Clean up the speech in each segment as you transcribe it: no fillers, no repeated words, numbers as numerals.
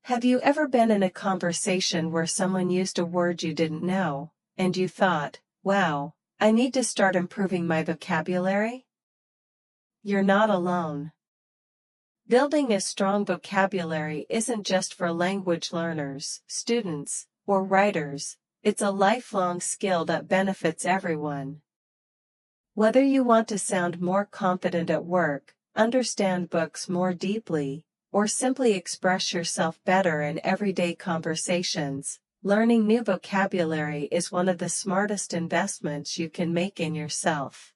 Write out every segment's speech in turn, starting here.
Have you ever been in a conversation where someone used a word you didn't know, and you thought, wow, I need to start improving my vocabulary? You're not alone. Building a strong vocabulary isn't just for language learners, students, or writers. It's a lifelong skill that benefits everyone. Whether you want to sound more confident at work, understand books more deeply, or simply express yourself better in everyday conversations, learning new vocabulary is one of the smartest investments you can make in yourself.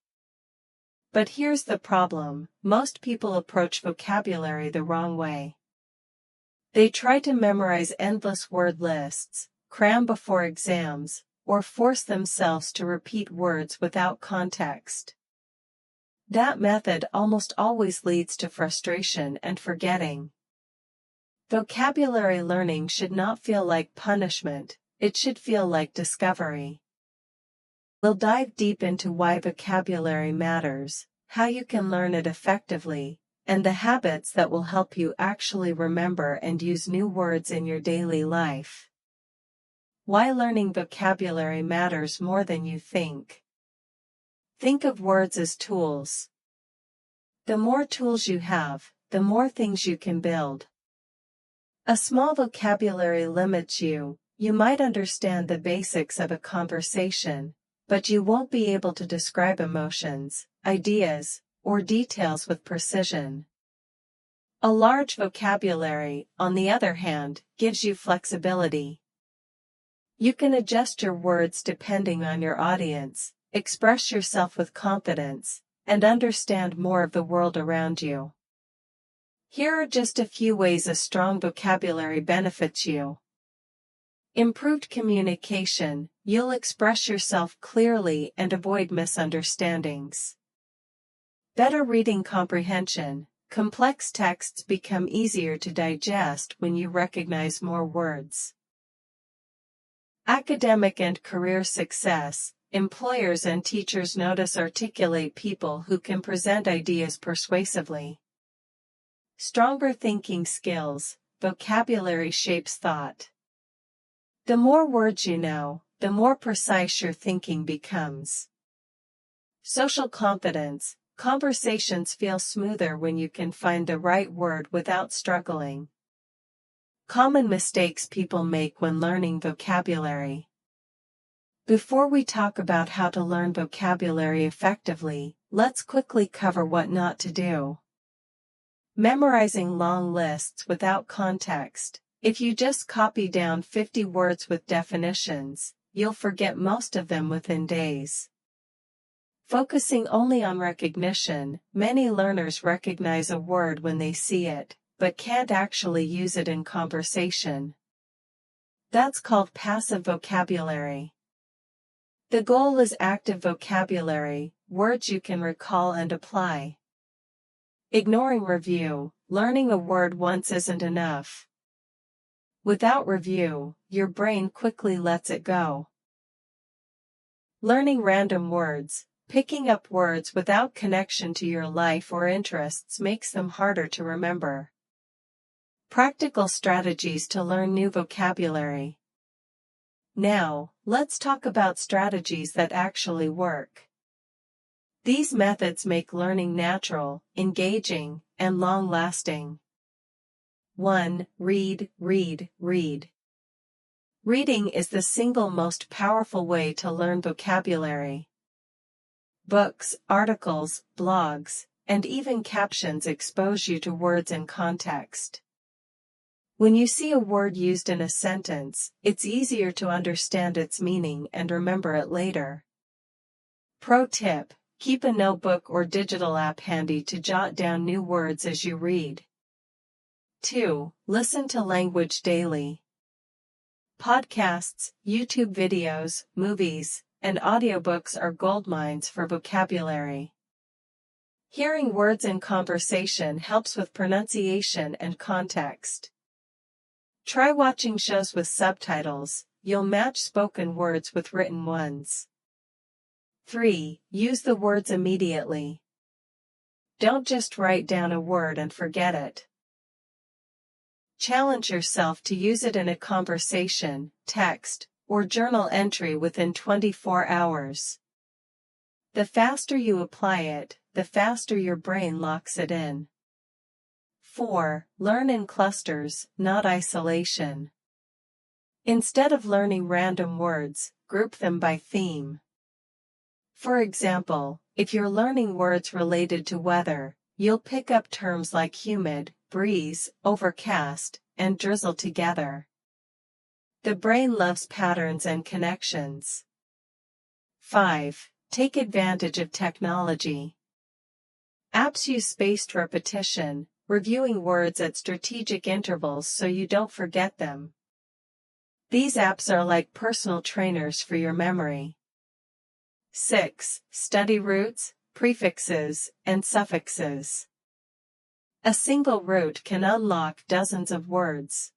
But here's the problem: most people approach vocabulary the wrong way. They try to memorize endless word lists, cram before exams, or force themselves to repeat words without context. That method almost always leads to frustration and forgetting. Vocabulary learning should not feel like punishment, it should feel like discovery. We'll dive deep into why vocabulary matters, how you can learn it effectively, and the habits that will help you actually remember and use new words in your daily life. Why learning vocabulary matters more than you think. Think of words as tools. The more tools you have, the more things you can build. A small vocabulary limits you. You might understand the basics of a conversation, but you won't be able to describe emotions, ideas, or details with precision. A large vocabulary, on the other hand, gives you flexibility. You can adjust your words depending on your audience, express yourself with confidence, and understand more of the world around you. Here are just a few ways a strong vocabulary benefits you. Improved communication: you'll express yourself clearly and avoid misunderstandings. Better reading comprehension: complex texts become easier to digest when you recognize more words. Academic and career success: employers and teachers notice articulate people who can present ideas persuasively. Stronger thinking skills: vocabulary shapes thought. The more words you know, the more precise your thinking becomes. Social confidence: conversations feel smoother when you can find the right word without struggling. Common mistakes people make when learning vocabulary. Before we talk about how to learn vocabulary effectively, let's quickly cover what not to do. Memorizing long lists without context: if you just copy down 50 words with definitions, you'll forget most of them within days. Focusing only on recognition: many learners recognize a word when they see it, but can't actually use it in conversation. That's called passive vocabulary. The goal is active vocabulary, words you can recall and apply. Ignoring review: learning a word once isn't enough. Without review, your brain quickly lets it go. Learning random words: picking up words without connection to your life or interests makes them harder to remember. Practical strategies to learn new vocabulary. Now, let's talk about strategies that actually work. These methods make learning natural, engaging, and long-lasting. 1. Read, read, read. Reading is the single most powerful way to learn vocabulary. Books, articles, blogs, and even captions expose you to words and context. When you see a word used in a sentence, it's easier to understand its meaning and remember it later. Pro tip: keep a notebook or digital app handy to jot down new words as you read. 2. Listen to language daily. Podcasts, YouTube videos, movies, and audiobooks are goldmines for vocabulary. Hearing words in conversation helps with pronunciation and context. Try watching shows with subtitles, you'll match spoken words with written ones. 3. Use the words immediately. Don't just write down a word and forget it. Challenge yourself to use it in a conversation, text, or journal entry within 24 hours. The faster you apply it, the faster your brain locks it in. 4. Learn in clusters, not isolation. Instead of learning random words, group them by theme. For example, if you're learning words related to weather, you'll pick up terms like humid, breeze, overcast, and drizzle together. The brain loves patterns and connections. 5. Take advantage of technology. Apps use spaced repetition, reviewing words at strategic intervals so you don't forget them. These apps are like personal trainers for your memory. 6. Study roots, prefixes, and suffixes. A single root can unlock dozens of words.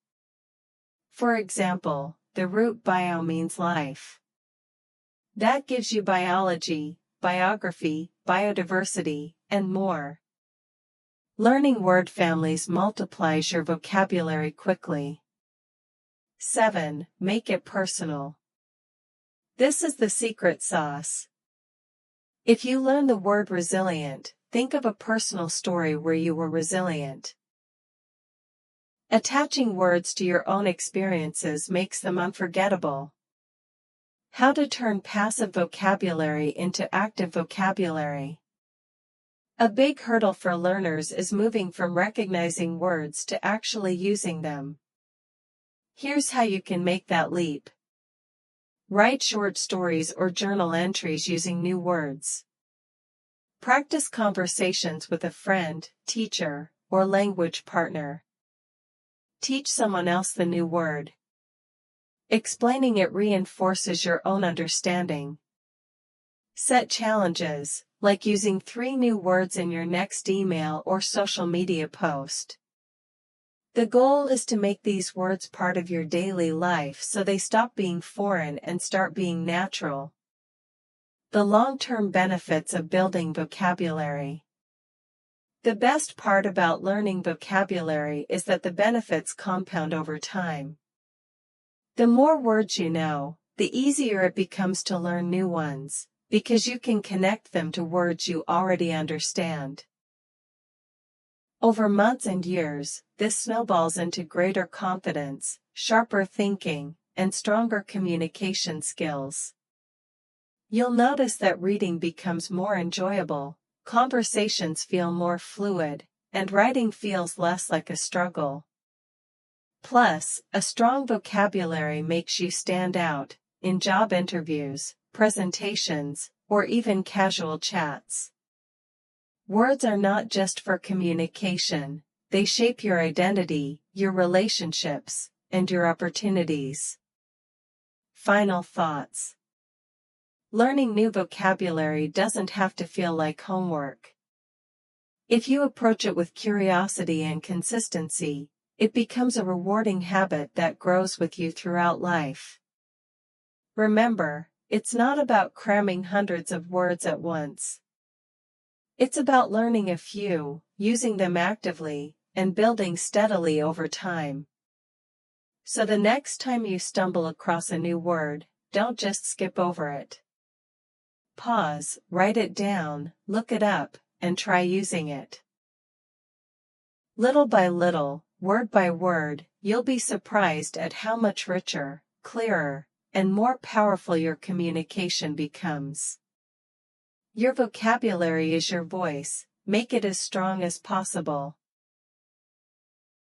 For example, the root bio means life. That gives you biology, biography, biodiversity, and more. Learning word families multiplies your vocabulary quickly. 7. Make it personal. This is the secret sauce. If you learn the word resilient, think of a personal story where you were resilient. Attaching words to your own experiences makes them unforgettable. How to turn passive vocabulary into active vocabulary. A big hurdle for learners is moving from recognizing words to actually using them. Here's how you can make that leap. Write short stories or journal entries using new words. Practice conversations with a friend, teacher, or language partner. Teach someone else the new word. Explaining it reinforces your own understanding. Set challenges, like using 3 new words in your next email or social media post. The goal is to make these words part of your daily life so they stop being foreign and start being natural. The long-term benefits of building vocabulary. The best part about learning vocabulary is that the benefits compound over time. The more words you know, the easier it becomes to learn new ones, because you can connect them to words you already understand. Over months and years, this snowballs into greater confidence, sharper thinking, and stronger communication skills. You'll notice that reading becomes more enjoyable, conversations feel more fluid, and writing feels less like a struggle. Plus, a strong vocabulary makes you stand out in job interviews, presentations, or even casual chats. Words are not just for communication, they shape your identity, your relationships, and your opportunities. Final thoughts. Learning new vocabulary doesn't have to feel like homework. If you approach it with curiosity and consistency, it becomes a rewarding habit that grows with you throughout life. Remember, it's not about cramming hundreds of words at once. It's about learning a few, using them actively, and building steadily over time. So the next time you stumble across a new word, don't just skip over it. Pause, write it down, look it up, and try using it. Little by little, word by word, you'll be surprised at how much richer, clearer, and more powerful your communication becomes. Your vocabulary is your voice, make it as strong as possible.